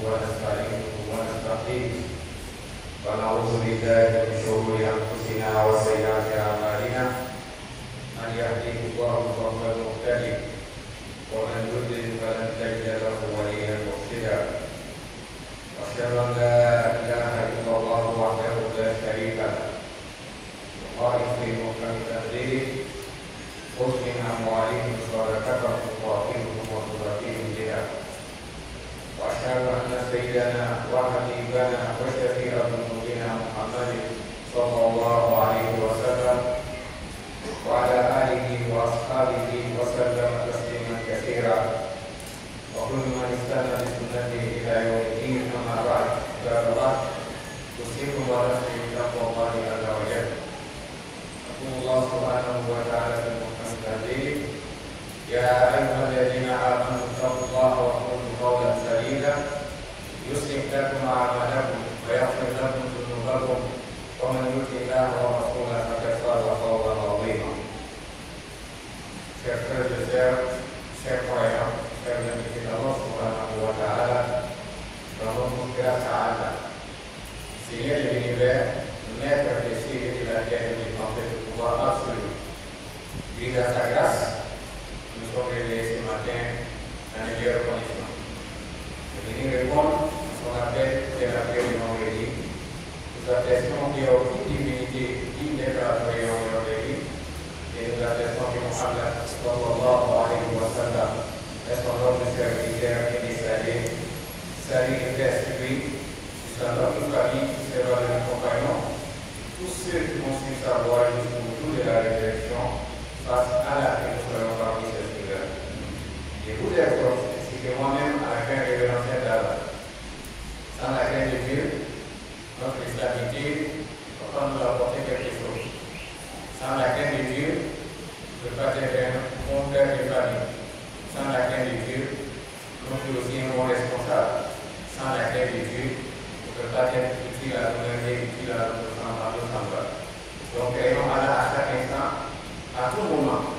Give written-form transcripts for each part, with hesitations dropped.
ونستعينه ونستهديه ونعوذ بالله من شرور أنفسنا وسيئات أعمالنا من يهده الله فهو المهتدي ومن يضلل فلن تجد له وليا مرشدا وأشهد أن لا إله إلا الله وحده لا شريك له القائل في محكم تنزيله خذ من أموالهم صدقة تطهرهم وتزكيهم بها وأشهد أن سيدنا وحبيبنا وشفيع ذنوبنا محمد صلى الله عليه وسلم وعلى آله وأصحابه وسلم تسليما كثيرا وكل من استنى بسنته إلى يوم الدين أما بعد عباد الله أوصيكم ونفسي بتقوى الله عز وجل يقول الله سبحانه وتعالى في محكم تنزيله يا أيها الذين آمنوا اتقوا الله وقولوا قولا سديدا يصلح لكم أعمالكم ويغفر لكم ذنوبكم ومن يطع الله ورسوله فقد فاز فوزا عظيما. Chers frères et sœurs, chers croyants, chers amis de Allah subhanahu wa ta'ala, rendons grâce à Allah, Seigneur de l'univers, maître des cieux et de la terre, et du pouvoir absolu. Grâce à sa grâce, nous sommes réveillés ce matin dans les meilleures conditions. Nous venons répondre à son appel de la prière du vendredi. Nous attestons qu'il y a aucune divinité digne d'être adorée en dehors de lui. Et nous attestons que Muhammad sallallahu alayhi wa sallam est son homme de serviteur et décédé. Salut et paix sur lui. C'est un homme de famille qui sera de nos compagnons. Tous ceux qui vont suivre sa voie jusqu'au bout de la résurrection face à la que nous serons parmi ces sujets. Je vous exhorte, ainsi que moi-même, à la crainte révérentielle d'Allah. Sans la crainte de Dieu, notre stabilité va pas nous apporter quelque chose. Sans la crainte de Dieu, ne peut pas être un bon père de famille. Sans la crainte de Dieu, nous sommes aussi un bon responsable. Sans la crainte de Dieu, ne peut pas être utile à nous-mêmes et utile à notre semblable. Donc, ayons Allah à chaque instant. À tout moment,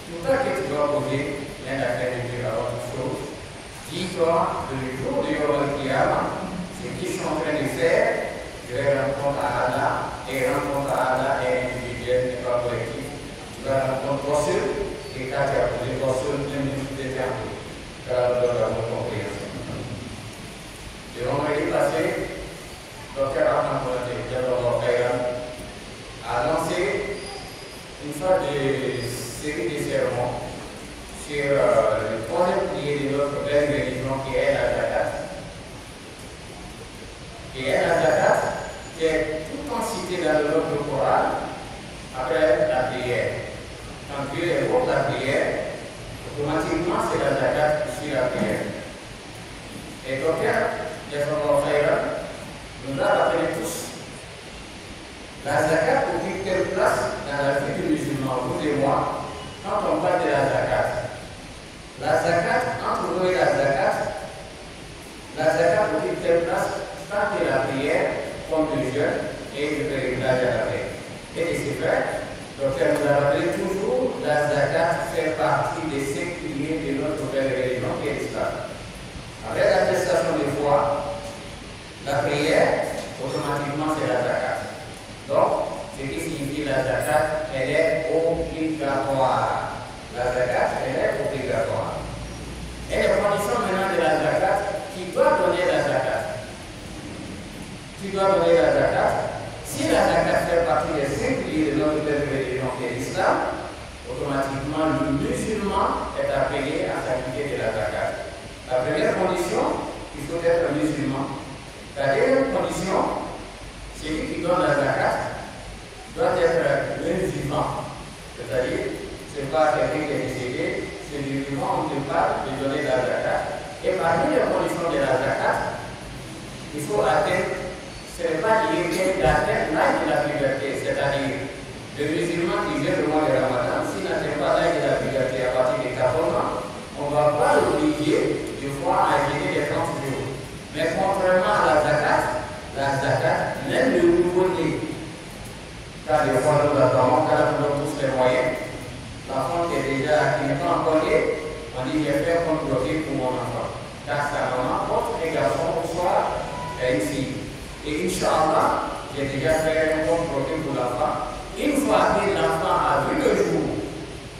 tout ça que tu dois poser, l'un la crainte de Dieu avant toute chose, dis-toi que le jour de Yom Kiyama, ce qu'ils sont en train de faire, je vais rendre à Allah, et rendre à Allah est individuel, n'est pas collectif. Tu vas rendre toi seul, et quand tu as posé toi seul, même si tu t'es fermé, car Allah doit avoir une compréhension. Le vendredi passé, Dr. Ahmad Moulate, a lancé une sorte de série de sermons sur le troisième pilier de notre belle religion qui est la zakat. Qui est tout en cité dans le livre du Coran après la prière. Quand Dieu évoque la prière, automatiquement c'est la zakat qui suit la prière. Et donc, nous a rappelé tous la zakat occupe quelle place dans la vie du musulman, vous et moi, quand on parle de la zakat. La zakat, entre nous et la zakat occupe quelle place tant que la prière, comme le jeûne et le pèlerinage à la paix. Et c'est vrai, donc elle nous a rappelé toujours la zakat fait partie des 5 piliers de notre belle religion qui est l'islam. Avec l'attestation de foi, la prière, automatiquement c'est la zakat. Donc, ce qui signifie la zakat, elle est obligatoire. La zakat, elle est obligatoire. Et les conditions maintenant de la zakat, qui doit donner la zakat? Qui doit donner la zakat? Si la zakat fait partie des 5 piliers de notre religion qui est l'islam, automatiquement le musulman est appelé à s'acquitter de la zakat. La première condition, il faut être musulman. La deuxième condition, celui qui donne la zakat doit être un vivant. C'est-à-dire, ce n'est pas quelqu'un qui est décédé, c'est du vivant, on ne peut pas lui donner la zakat. Et parmi les conditions de la zakat, il faut atteindre, ce n'est pas d'atteindre l'âge de la puberté, c'est-à-dire le musulman qui vient le mois de Ramadan, s'il n'atteint pas l'âge de la puberté à partir de 14 ans, on ne va pas l'obliger de fois à jeûner les 30 jours. Mais contrairement à la zakat, même le nouveau-né, car des fois nous attendons, car nous avons tous les moyens, l'enfant qui n'est pas encore né, on dit je vais faire comme bloqué pour mon enfant. Car sa maman porte les garçons Et Inch'Allah, j'ai déjà fait un bon programme pour l'enfant. Une fois que l'enfant a vu le jour,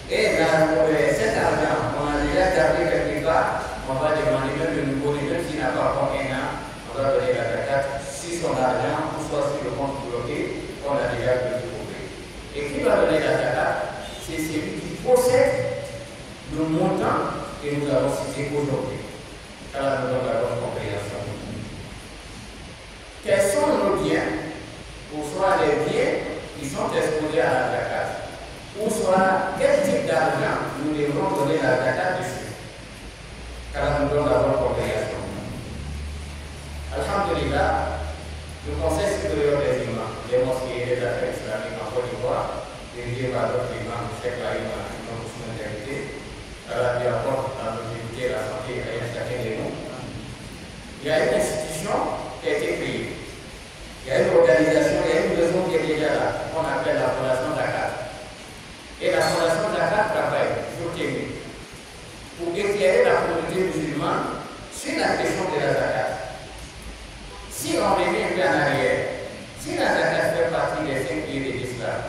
et dans cet argent, on a déjà gardé quelque part, on va demander même le nouveau, même s'il n'a pas encore 1 an, on va donner la zakat si son argent, ou soit sur le compte bloqué, on a déjà pu trouver. Et qui va donner la zakat? C'est celui qui possède le montant que nous avons cité aujourd'hui. Alors nous avons la bonne compréhension. Quels sont nos biens, ou soit les biens qui sont exposés à la zakat, ou soit quel type d'argent nous devons donner la zakat dessus? Car nous avons la bonne compréhension. Alhamdulillah, le Conseil supérieur des imams, des mosquées et des affaires islamiques en Côte d'Ivoire, dirigé par notre imam, Cheikh Laïm, notre intégrité, à la apporte dans notre unité, la santé et chacun de nous. Il y a une institution qui a été créée. Il y a une organisation, il y a une maison qui est déjà là, qu'on appelle la Fondation Dakar. Et la Fondation Dakar travaille sur Kémy pour éclairer la communauté musulmane sur la question de la zakat. Si on revient un peu en arrière, si la zakat fait partie des 5 piliers de l'islam,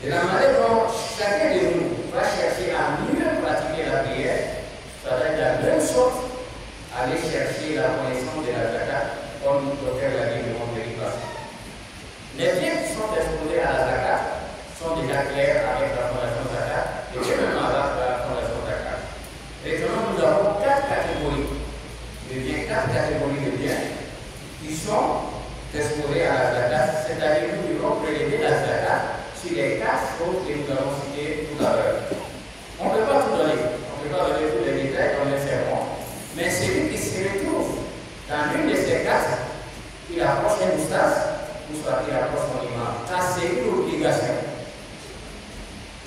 de la manière dont chacun de nous va chercher à mieux pratiquer la prière, ça va être la même chose, aller chercher la connaissance de la zakat, comme le docteur l'a dit de Montpellier. Les biens qui sont exposés à la zakat sont déjà clairs avec la Fondation Zakat et même avec la Fondation Zakat. Maintenant, nous avons 4 catégories de biens, 4 catégories de biens qui sont exposés à la zakat, c'est-à-dire que nous devons prélever la zakat sur les 4 choses que nous avons citées tout à l'heure. On ne peut pas tout donner, on ne peut pas donner tous les détails dans les sermons, mais celui qui se retrouve dans l'une de ces 4, il approche un moustache, ou soit il approche son imam. Ça, c'est une obligation.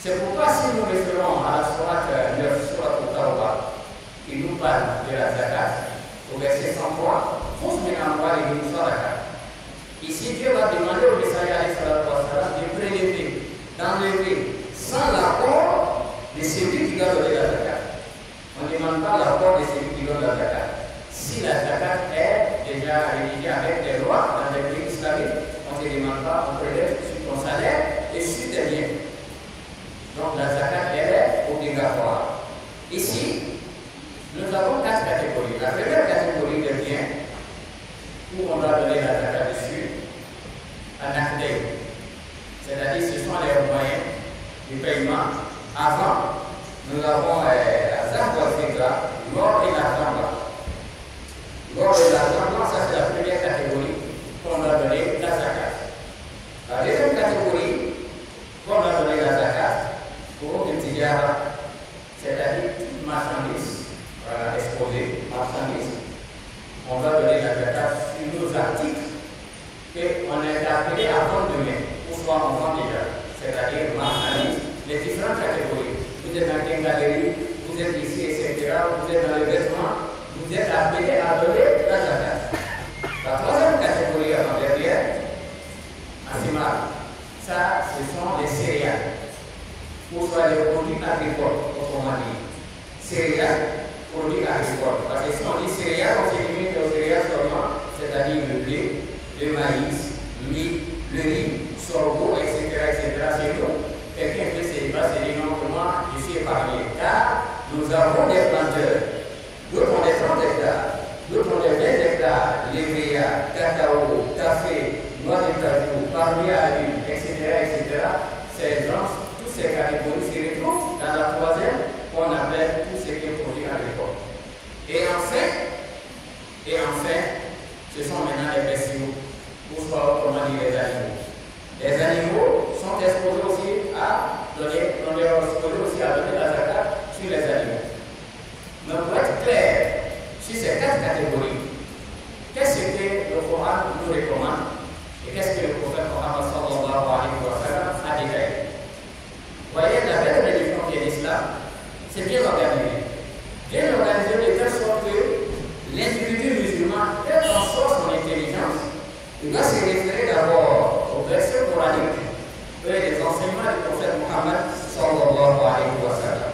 C'est pourquoi si nous référons à la sourate 9, sourate Tawbah, qui nous parle de la zakat, au verset 103, tous maintenant voir les zakat. Ici, Dieu va demander au messager de prélever, d'enlever, sans l'accord de celui qui doit donner la zakat. On ne demande pas l'accord de celui qui donne la zakat. Si la zakat est déjà rédigée avec les lois dans les pays islamiques, on ne demande pas, on prélève sur ton salaire et sur tes biens. Donc la zakat est obligatoire. Ici, nous avons 4 catégories. La première catégorie de biens où on doit donner la zakat dessus, un acte, c'est-à-dire ce sont les moyens du paiement. Avant, nous avons la zakat, l'or et l'argent. L'or et l'argent, ça c'est la première catégorie qu'on doit donner la zakat. La deuxième catégorie qu'on doit donner la zakat pour le tijara, c'est-à-dire toute marchandise, voilà, exposée, marchandise, on doit donner la zakat sur nos articles qu'on est appelé à vendre demain, ou soit on vend déjà, c'est-à-dire marchandise, les différentes catégories. Vous êtes dans une galerie, vous êtes ici, etc., vous êtes dans les vêtements, vous êtes appelé à donner la zakat. La troisième catégorie avant-dernière, Asimar, ça, ce sont les céréales, ou soit les produits agricoles, autrement dit. Céréales, produits agricoles. Parce que si on dit céréales, on se limite aux céréales seulement, c'est-à-dire le blé, le maïs, le riz, sorgho, etc., etc. C'est nous. Quelqu'un fait ses bases et dit non, moi, je suis épargné. Car nous avons des planteurs. D'autres ont des 30 hectares, d'autres ont des 20 hectares, lévéa, cacao, café, noix de cajou, palmier à l'huile, etc., etc. Ces gens, toutes ces catégories se retrouvent dans la troisième qu'on appelle tout ce qui est produit agricole. Et enfin, ce sont maintenant les bestiaux, ou soit autrement dit les animaux. Les animaux sont exposés aussi à donner la zakat sur les animaux. Mais pour être clair sur ces 4 catégories, qu'est-ce que le Coran nous recommande et qu'est-ce que le prophète Mohammed sallallahu alayhi wa sallam a déclaré? Vous voyez, la belle religion qui est l'islam, c'est bien organisé. Bien organisé de telle sorte que l'individu musulman, quelle qu'en soit son intelligence, il doit se référer d'abord au verset coranique et les enseignements du prophète Mohammed sallallahu alayhi wa sallam.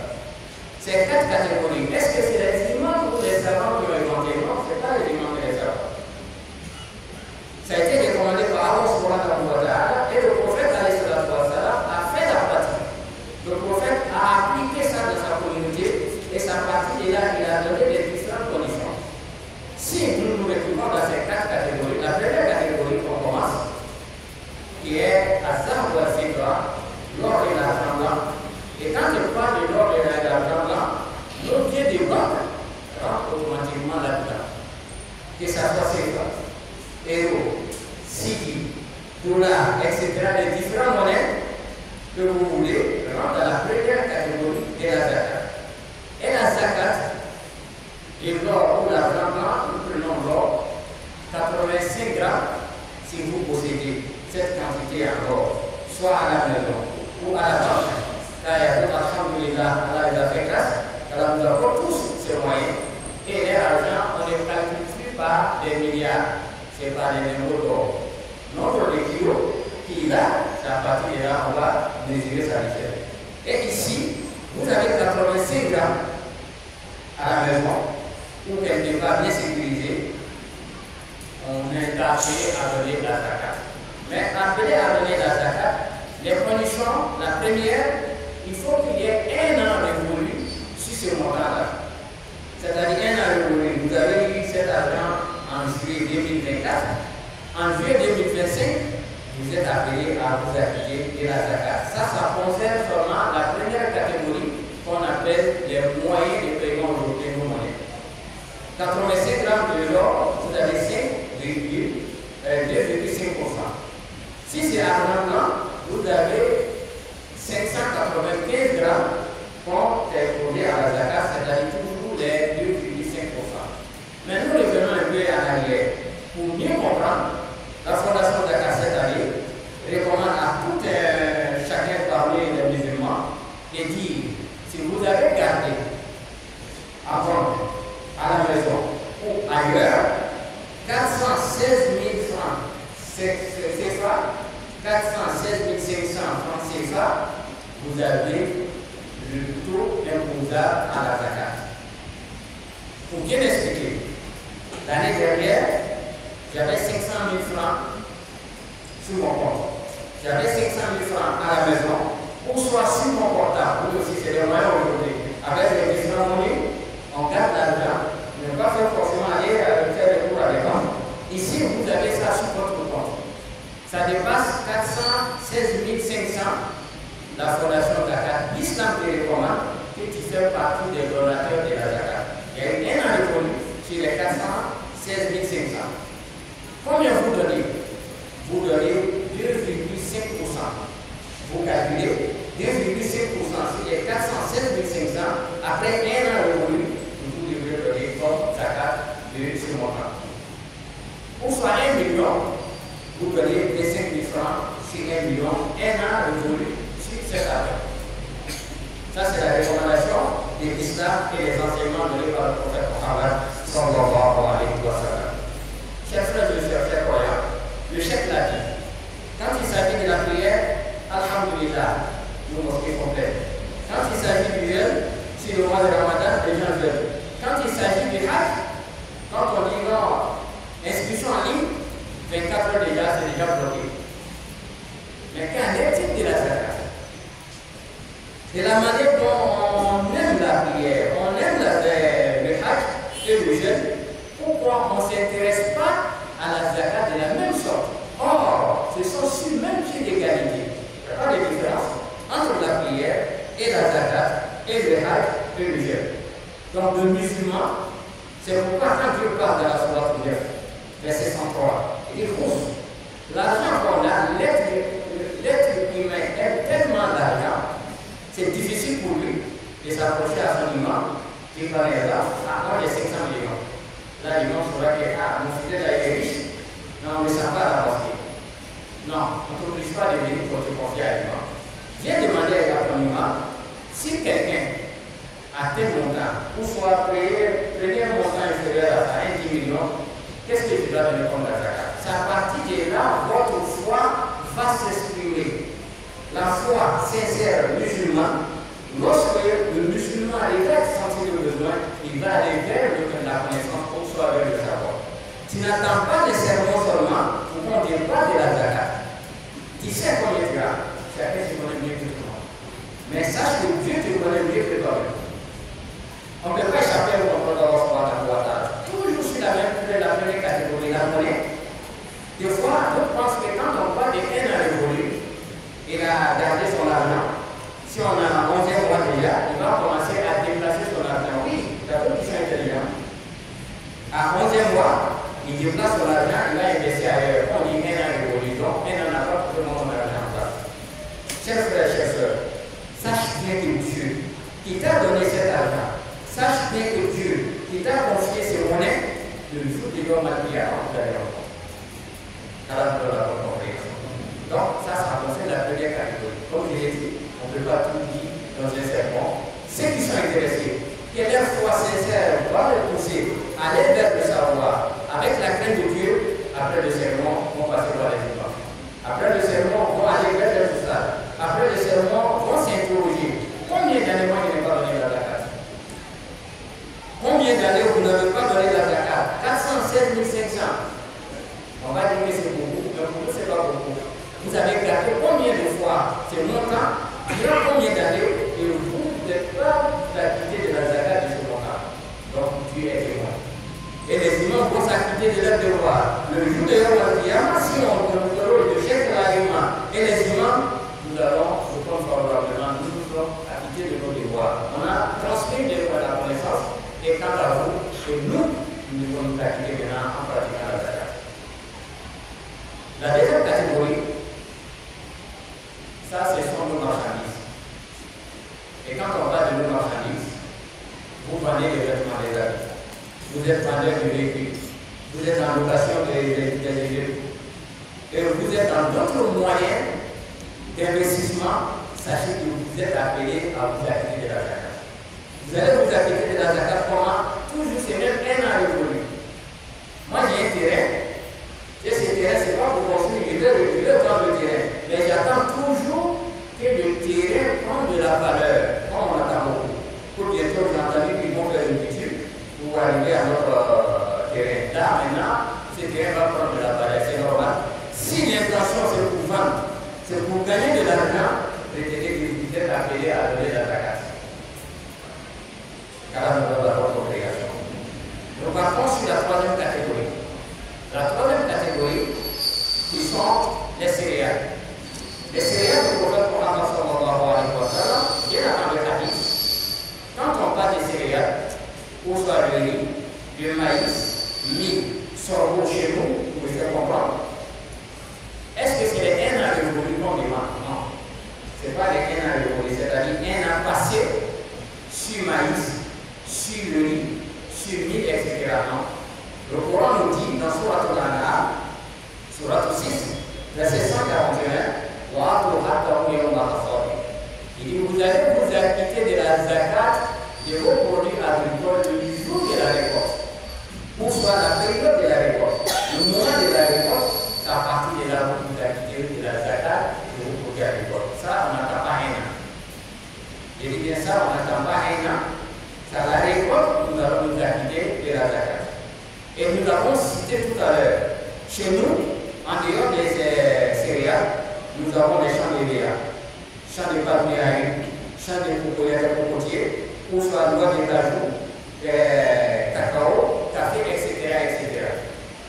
Ces 4 catégories, est-ce que c'est les imams ou les savants qui ont inventé? Non, ce n'est pas les imams et les savants. Ça a que ça soit CFA, euro, Sidi, dollar, etc., les différentes monnaies que vous voulez, rentrent dans la première catégorie de la zakat. Et la zakat, et l'or ou l'argent blanc, nous prenons l'or, 85 grammes si vous possédez cette quantité en or, soit à la maison ou à la banque. Car il y a d'autres alhamdoulilah, Allah les a fait grâce, alors nous avons tous ces moyens. Et l'argent, on ne calcule plus par des milliards, c'est par des numéros d'or. Notre kilo, qui est là, c'est à partir de là, on va mesurer sa richesse. Et ici, vous avez 85 grammes à la maison, ou quelque part bien sécurisé, on est appelé à donner la zakat. Mais appelé à donner la zakat, les conditions, la première, il faut qu'il y ait un an révolu sur ce montant-là. C'est-à-dire un an révolu. Vous avez eu cet argent en juillet 2024. En juillet 2025, vous êtes appelé à vous acquitter de la zakat. Ça concerne seulement la première catégorie qu'on appelle les moyens de paiement aujourd'hui nos monnaies. 85 grammes de l'or, vous avez 2,5%. Si c'est argent blanc, vous avez 595 grammes qu'on est posé à la zakat, c'est-à-dire toujours les 2,5%. Mais nous revenons un peu en arrière. Pour mieux comprendre, la Fondation Zakat cette année recommande à tout chacun parmi les musulmans et dit, si vous avez gardé à vendre à la maison ou ailleurs 416 000 francs CFA, 416 500 francs CFA, vous avez le taux imposable à la zakat. Pour bien expliquer, l'année dernière, j'avais 500 000 francs sur mon compte. J'avais 500 000 francs à la maison, ou soit sur mon portable, ou aussi c'est le moyen aujourd'hui. Avec les différents monnaies, on garde l'argent, on ne va pas faire forcément aller faire des cours à des banques. Ici, vous avez ça sur votre compte. Ça dépasse 416 500. La Fondation Zakat, l'Islam te recommande que tu fais partie des donateurs de la zakat. Il y a un an révolu sur les 416 500. Combien vous donnez? Vous donnez 2,5%. Vous calculez 2,5% sur les 416 500. Après un an révolu, vous devrez donner comme zakat de ce montant. Ou soit 1 million, vous donnez 25 000 francs sur 1 million, un an révolu sur cette année. Ça, c'est la recommandation de l'islam et les enseignements donnés par le prophète Mohammed sallallahu alayhi wa sallam. Chers frères et chers croyants, le chef l'a dit. Quand il s'agit de la prière, alhamdulillah, nos mosquées complètes. Quand il s'agit du jeûne, c'est le mois de Ramadan, les gens jeûnent. Quand il s'agit du hajj, quand on dit non, inscription en ligne, 24 heures déjà, c'est déjà bloqué. Mais qu'en est-il de la zakat? De la manière dont on aime la prière, on aime le hajj et le jeûne, pourquoi on ne s'intéresse pas à la zakat de la même sorte? Or, ce sont sur le même pied d'égalité. Il n'y a pas de différence entre la prière et la zakat et le hajj et le jeûne. Donc le musulman, c'est pourquoi quand Dieu parle de la sourate 9, verset 103, il dit l'argent qu'on a, l'être humain est tellement d'argent, c'est difficile pour lui de s'approcher à son imam, qui par exemple, moi j'ai 500 millions. Là, l'imam saura que mon fidèle a été riche, mais on ne sent pas la mosquée. Non, on ne t'oblige pas de venir pour te confier à l'imam. Viens demander à ton imam si quelqu'un a tel montant, ou soit prenez un montant inférieur à 1 million, qu'est-ce que tu dois donner comme la zakat? C'est à partir de là, votre foi va s'exprimer. La foi sincère musulmane, lorsque le musulman arrive à sentir le besoin, il va aller vers la connaissance pour soit vers le savoir. Tu n'attends pas les sermons seulement pour qu'on ne parle de la zakat. Tu sais combien tu as, chacun se connaît mieux que toi. Mais sache que Dieu te connaît mieux que toi-même. On ne peut pas échapper au contrôle d'Allah. Toujours sur la première catégorie, la monnaie. Des fois, d'autres pensent que quand on parle de un an révolu, il a gardé son argent. Si on a 11e mois déjà, il va commencer à déplacer son argent. Oui, d'abord, ils sont intelligents. À 11e mois, il déplace son argent, il va investir ailleurs. On dit un an de religion, un an n'a pas pour tout le monde l'argent en place. Chers frères, chers sœurs, sache bien que Dieu, qui t'a donné cet argent, sache bien que Dieu, qui t'a confié ces monnaies, le jour de l'homme matériel, on peut aller en compte. Alors, nous l'avons compris. Donc, ça concerne la première catégorie. Comme je l'ai dit, on ne peut pas tout dire dans un sermon. Ceux qui sont intéressés, que leur foi sincère va les pousser à aller vers le savoir, avec la crainte de Dieu, après le sermon, vont passer par les épreuves. Après le sermon, vont aller vers le savoir. Après le sermon, vont s'interroger. Combien d'années moi je n'ai pas donné la zakat? Combien d'années vous n'avez pas donné la zakat? 416 500. On va dire que c'est beaucoup, mais pour nous, ce n'est pas beaucoup. Vous avez gardé combien de fois ce montant, durant combien d'années, et vous n'êtes pas acquitté de la zakat de ce montant. Donc, Dieu est témoin. Et les imams vont s'acquitter de leur devoir. Le jour de Yom Kiyama, si on contrôle le chef de l'agrément et les imams, nous allons répondre favorablement, nous nous sommes acquittés de nos devoirs. On a transmis la connaissance, et quant à vous, et nous devons nous acquitter maintenant en pratiquant la zakat. La deuxième catégorie, ça, ce sont nos marchandises. Et quand on parle de nos marchandises, vous vendez des vêtements, des habits. Vous êtes vendeur de véhicules. Vous êtes en location des véhicules. Et vous êtes dans d'autres moyens d'investissement. Sachez que vous êtes appelé à vous acquitter de la zakat. Vous allez vous acquitter de la zakat comment? Toujours, c'est même un an révolu. Moi, j'ai un terrain. Et ce terrain, ce n'est pas pour construire, je vais prendre le terrain. Mais j'attends toujours que le terrain prenne de la valeur, comme on attend beaucoup. Pour bientôt, j'ai entendu qu'ils vont faire une étude pour arriver à notre terrain. Là, maintenant, ce terrain va prendre de la valeur, c'est normal. Si l'intention, c'est pour vendre, c'est pour gagner de l'argent, retenez que vous êtes appelé à donner la zakat. Car nous avons la congrégation. Nous partons sur la troisième catégorie. La troisième catégorie, qui sont les céréales. Les céréales du prophète Mohammed sallallahu alayhi wa sallam, bien avant le hadith, quand on parle des céréales, ou soit le riz, le maïs, mil, sorgho chez nous, vous pouvez comprendre. Est-ce que c'est les haines à révolution qu'on demande? Non. Ce n'est pas les haines à révolution, c'est-à-dire un an passé sur maïs, sur le riz, sur mil, etc. Non. Le Coran nous dit dans Sourate Al-An'am, Sourate 6, verset 141, il dit, vous allez vous acquitter de la zakat de vos produits agricoles du jour de la récolte, ou soit la période de la récolte. Le moment de la récolte, c'est à partir de là où vous acquittez de la zakat de vos produits agricoles. Ça, on n'attend pas un an. Je dis bien ça, on n'attend pas un an. C'est à la récolte, nous allons nous acquitter de la zakat. Et nous l'avons cité tout à l'heure. Chez nous, en dehors des céréales, nous avons des champs de blé, champs de palmiers, champs de cocotiers, ou soit noix de cajou, cacao, café, etc., etc.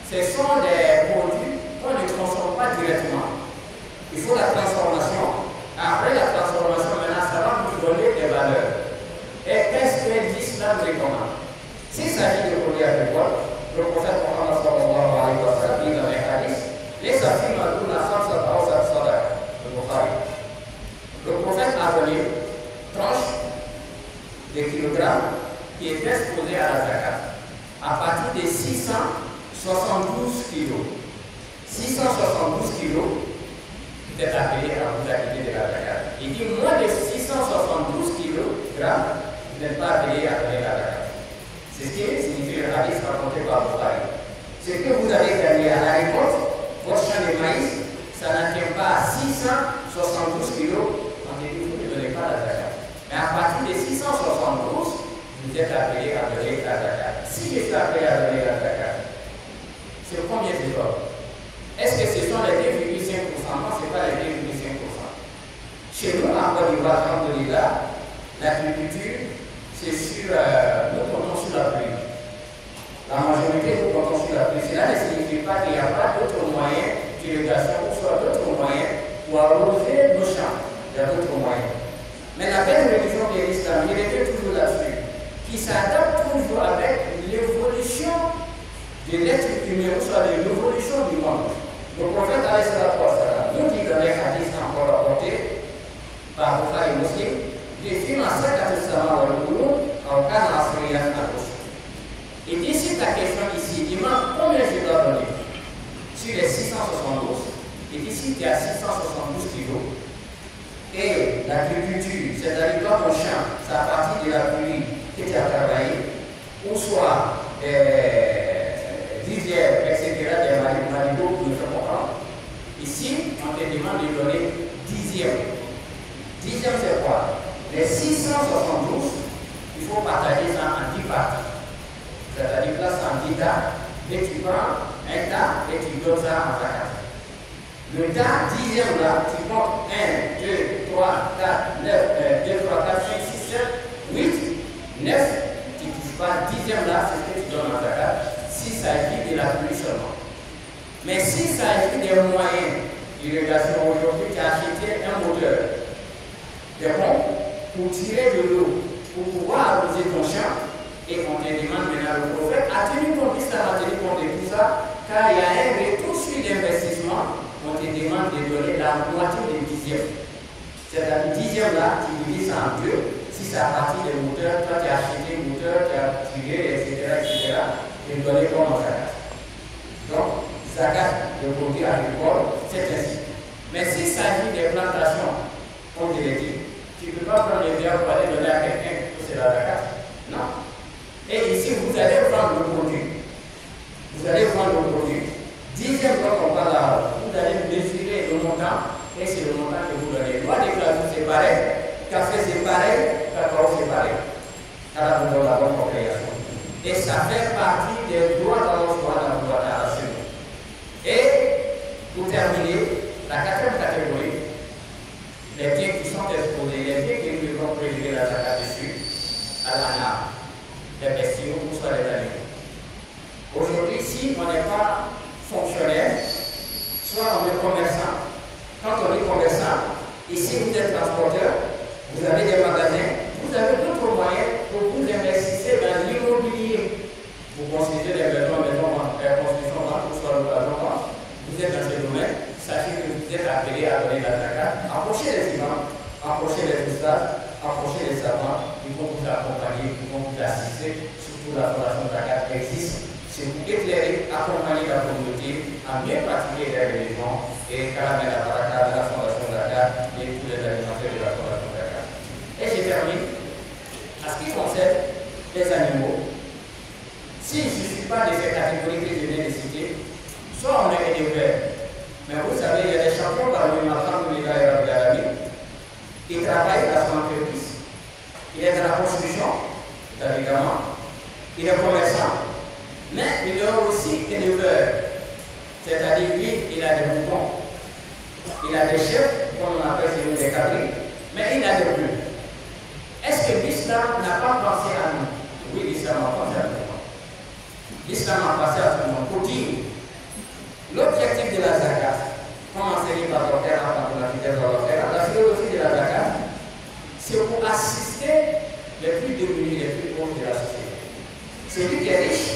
Ce sont des produits qu'on ne consomme pas directement. Il faut la transformation. Après la transformation, maintenant, ça va nous donner des valeurs. Et qu'est-ce que l'islam recommande? S'il s'agit de produits agricoles, le prophète Mohammed sallallahu alayhi wa sallam dit dans les hadiths, les affaires de la le prophète a donné tranche de kilogrammes qui est exposée à la zakat à partir de 672 kilos. 672 kilos, vous êtes appelé à vous acquitter de la zakat. Il dit moins de 672 kilogrammes, vous n'êtes pas appelé à donner la zakat. C'est ce qui signifie le hadith raconté par Bukhari. Ce que vous avez gagné à la récolte, votre champ de maïs, ça n'atteint pas à 672 kilos, on dit que vous ne donnez pas la zakat. Mais à partir de 672, vous êtes appelé à donner la zakat. Si je suis appelé à donner la zakat, c'est combien de dollars? Est-ce que ce sont les 2,5%? Non, ce n'est pas les 2,5%. Chez nous, en Côte d'Ivoire, l'agriculture, c'est sur, nous comptons sur la pluie. La majorité, nous comptons sur la pluie. Cela ne signifie pas qu'il n'y a pas d'autres moyens d'irrigation ou soit d'autres moyens pour arroser nos champs. Il y a d'autres moyens. Mais la belle religion de l'islam, il était toujours là-dessus, qui s'adapte toujours avec l'évolution de l'être humain, soit de l'évolution du monde. Le prophète nous dit dans les hadiths encore rapportés par Bukhari et Muslim, et d'ici ta question ici, il manque combien je dois donner sur les 672. Et d'ici tu as 672 kilos. Et l'agriculture, c'est-à-dire quand ton champ, c'est à partir de la pluie que tu as travaillé, ou soit dixième, etc., des manigots pour nous faire comprendre. Ici, on te demande de donner dixième. Dixième, c'est quoi? Les 672, il faut partager ça en 10 parties. C'est-à-dire que là, c'est en 10 tas, et tu prends un tas et tu donnes ça en zakat. Le tas dixième là, tu comptes 1, 2, 3, 4, 9, 2, 3, 4, 5, 6, 7, 8, 9, tu ne touches pas. Dixième là, c'est ce que tu donnes en zakat, s'il s'agit de la pluie seulement. Mais s'il s'agit des moyens d'irrigation, aujourd'hui, tu as acheté un moteur, des pompes, pour tirer de l'eau, pour pouvoir arroser ton champ, et on te demande maintenant le prophète, a tenu compte de ça, a tenu compte de tout ça, car il y a un retour sur l'investissement, on te demande de donner la moitié des dixièmes. C'est-à-dire, dixième là, tu divises ça en deux, si c'est à partir des moteurs, toi tu as acheté le moteur, tu as tiré, etc., et donner comme en zakat. Donc, zakat, le produit agricole, c'est ainsi. Mais s'il s'agit des plantations, comme je l'ai dit, tu ne peux pas prendre les biens pour aller donner à quelqu'un, c'est la zakat. Non. Et ici, vous allez vendre le produit. Vous allez vendre le produit. Dixième, quand on parle là, vous allez mesurer le montant, et c'est le montant que vous donnez. Loi des classes, c'est pareil. Café, c'est pareil. Cacao, c'est pareil. Alors, vous donnez la bonne compréhension. Et ça fait partie des droits dans le droit national. Et, pour terminer, la quatrième catégorie, les biens qui sont exposés, les biens qui nous vont prélever la zakat dessus, à l'ANA, les bestiaux ou soit les animaux. Aujourd'hui, si on n'est pas fonctionnaire, soit on est commerçant. Quand on est commerçant, ici vous êtes transporteur, vous avez des magasins, vous avez d'autres moyens pour vous investir dans l'immobilier. Vous construisez des maisons, construction, pour soit l'occasion, vous êtes dans ce domaine, sachez que vous êtes appelé à donner la zakat, approchez les ciments, approchez les pistaches, approchez les savants, ils vont vous accompagner, ils vont vous assister, surtout la fondation zakat existe. C'est pour éclairer, accompagner la communauté à bien pratiquer les religions et Kalamel la Baraka de la Fondation Zakat et tous les alimentaires de la Fondation Zakat. Et je termine. En ce qui concerne les animaux, si je ne suis pas de ces catégories que je viens de citer, soit on est éleveur, mais vous savez, il y a des champions parmi les enfants de l'État et de la vie, qui travaillent à son entreprise. Il est dans la construction, évidemment, il est commerçant. Mais il est aussi éleveur, c'est-à-dire lui, il a des moutons, il a des chefs, comme on appelle chez nous des cabris, mais il a des bœufs. Est-ce que l'islam n'a pas pensé à nous? Oui, l'islam a pensé à nous. L'islam a pensé à tout le monde. Pour dire, l'objectif de la zakat, comme enseigné par le Père, la philosophie de la zakat, c'est pour assister les plus démunis, les plus pauvres de la société. Celui qui est riche,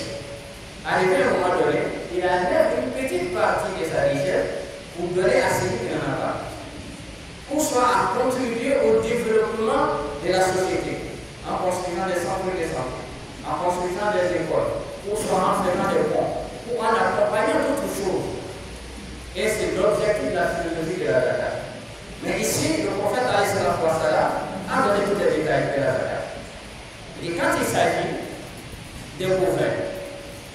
arrivé à un moment donné, il enlève une petite partie de sa richesse pour donner à celui qui n'en a pas. Ou soit à contribuer au développement de la société, en construisant des centres de santé, en construisant des écoles, ou soit en faisant des ponts, ou en accompagnant d'autres choses. Et c'est l'objectif de la philosophie de la zakat. Mais ici, le prophète a donné tous les détails de la zakat. Et quand il s'agit des bovins,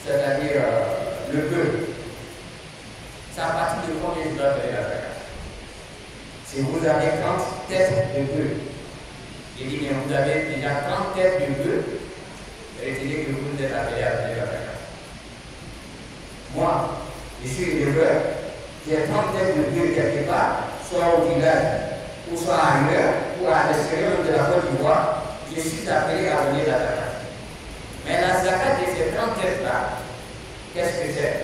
c'est-à-dire le bœuf, c'est à partir de combien je dois donner la zakat? Si vous avez 30 têtes de bœuf, il dit, mais vous avez déjà 30 têtes de bœuf, retenez que vous êtes appelé à donner la zakat. Moi, je suis éleveur, j'ai 30 têtes de bœuf quelque part, soit au village, ou soit ailleurs, ou à l'extérieur de la Côte d'Ivoire, je suis appelé à donner la zakat. Mais la zakat de ces 30 têtes-là, qu'est-ce que c'est?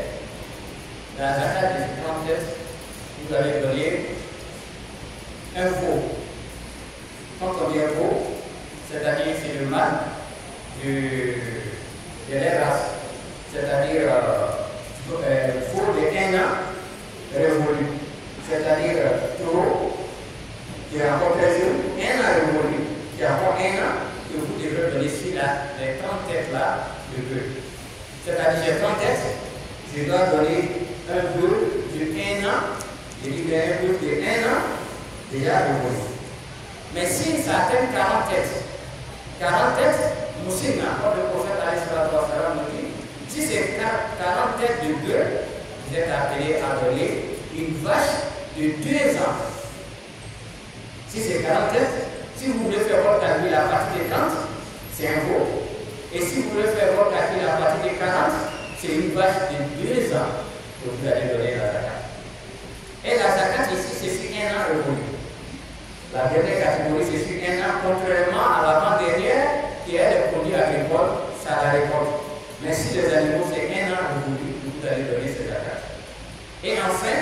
La zakat de ces 30 têtes, vous allez donner un veau. Quand on dit un veau, c'est-à-dire c'est le mâle de les races, c'est-à-dire je dois donner un bœuf de 1 an, je dis bien un bœuf de 1 an, déjà révolu. Mais si ça atteint 40 têtes, 40 têtes, Moussina, comme le prophète Aïssalam nous dit, si c'est 40 têtes de bœuf, vous êtes appelé à donner une vache de 2 ans. Si c'est 40 têtes, si vous voulez faire votre calcul à partir de 30, c'est un veau. Et si vous voulez faire votre calcul à partir de 40, c'est une vache de 2 ans que vous allez donner la zakat. Et la zakat ici, c'est sur 1 an révolu. La dernière catégorie, c'est sur 1 an, contrairement à l'avant-dernière qui est les produits agricoles, ça la récolte. Mais si les animaux, c'est 1 an révolu, vous allez donner cette zakat. Et enfin,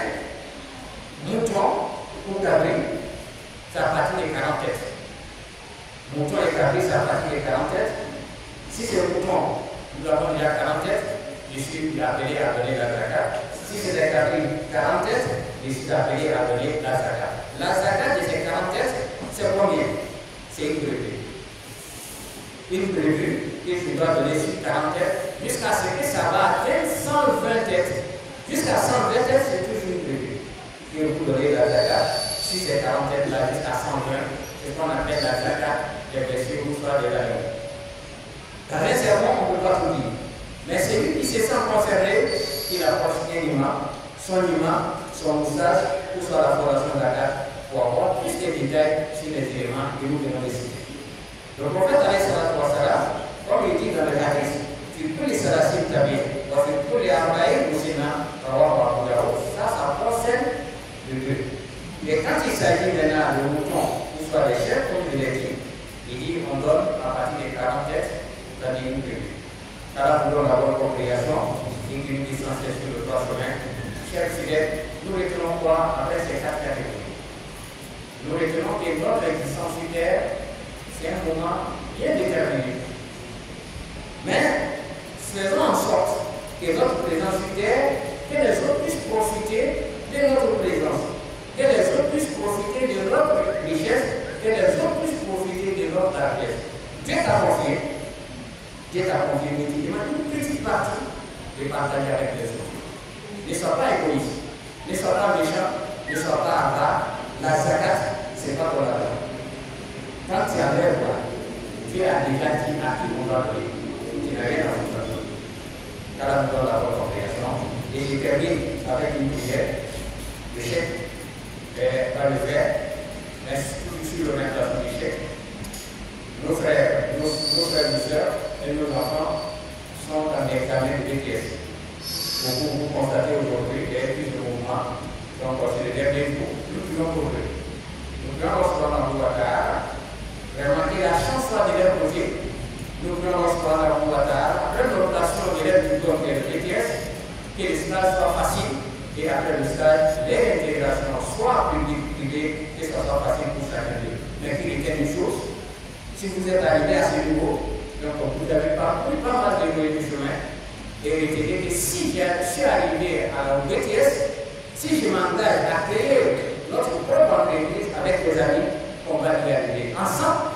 mouton ou cabri, c'est à partir de 40 têtes. Mouton et cabri, c'est à partir de 40 têtes. Si c'est mouton, nous avons déjà 40 têtes, je suis appelé à donner la zakat. Si c'est des cabris, 40 têtes, je suis appelé à donner la zakat. La zakat de ces 40 têtes, c'est combien? C'est une brebis. Une brebis que je dois donner sur 40 têtes, jusqu'à ce que ça va atteindre 120 têtes. Jusqu'à 120 têtes, c'est toujours une brebis. Et vous donnez la zakat. Si c'est 40 têtes là, jusqu'à 120, c'est ce qu'on appelle la zakat des blessures ou soit des animaux. Car sincèrement, on ne peut pas tout dire. Mais celui qui se sent concerné, il approche un imam, son moustache, ou soit la fondation de la carte, pour avoir plus de détails sur les éléments que nous venons de citer. Le prophète comme il dit dans le hadith, tu peux les salasim tabir, tu peux les arbaïs ou sinon, ça concerne le Dieu. Et quand il s'agit maintenant de moutons, ou soit des chefs, comme je l'ai dit, il dit on donne à partir des 40 têtes, c'est-à-dire une tribu. Alors, nous donnons la bonne compréhension, une distance sur le droit chemin. Chers fidèles, nous retenons quoi après ces 4 catégories? Nous retenons que notre existence sur Terre, c'est un moment bien déterminé. Mais faisons en sorte que notre présence sur Terre, que les autres puissent profiter de notre présence. Que les autres puissent profiter de notre richesse, que les autres puissent profiter de notre richesse. Dieu t'a confié, une petite partie de partager avec les autres. Ne sois pas égoïste, ne sois pas méchant, ne sois pas avare. La zakat, ce n'est pas ton argent. Quand tu as l'air, Dieu a déjà dit à qui on va donner. Tu n'as rien à foutre. Car nous donne la bonne compréhension. Et je termine avec une prière. Le chef va le faire, mais toujours sur le même plateau du chef. Nos frères, nos sœurs et nos enfants sont en examen de BTS. Vous constatez aujourd'hui qu'il y a plus de mouvements. Donc, c'est le dernier jour, nous pouvons couvrir. Nous pouvons recevoir dans Boubacar. Vraiment, que la chance soit de leur côté. Nous pouvons recevoir dans Boubacar. Après l'opération de l'aide du don de BTS, que le stage soit facile. Et après le stage, l'intégration soit publique-privée, que ce soit facile pour chacun d'eux. Mais qu'il y ait une chose, si vous êtes arrivé à ce niveau, donc vous avez parcouru pas mal de du chemin, et retenez que si je suis arrivé à la BTS, si je m'engage à créer notre propre entreprise avec les amis, on va y arriver ensemble.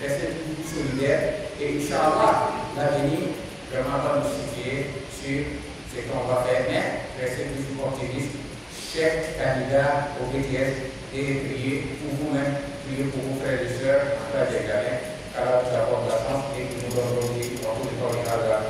Restez toujours solidaires et Inch'Allah, l'avenir vraiment va nous situer sur ce qu'on va faire. Mais restez toujours optimistes, chers candidats au BTS, et priez pour vous-même, priez pour vos frères et sœurs en cas d'examen. Alors, nous avons la chance et nous avons dit, en tout cas, de la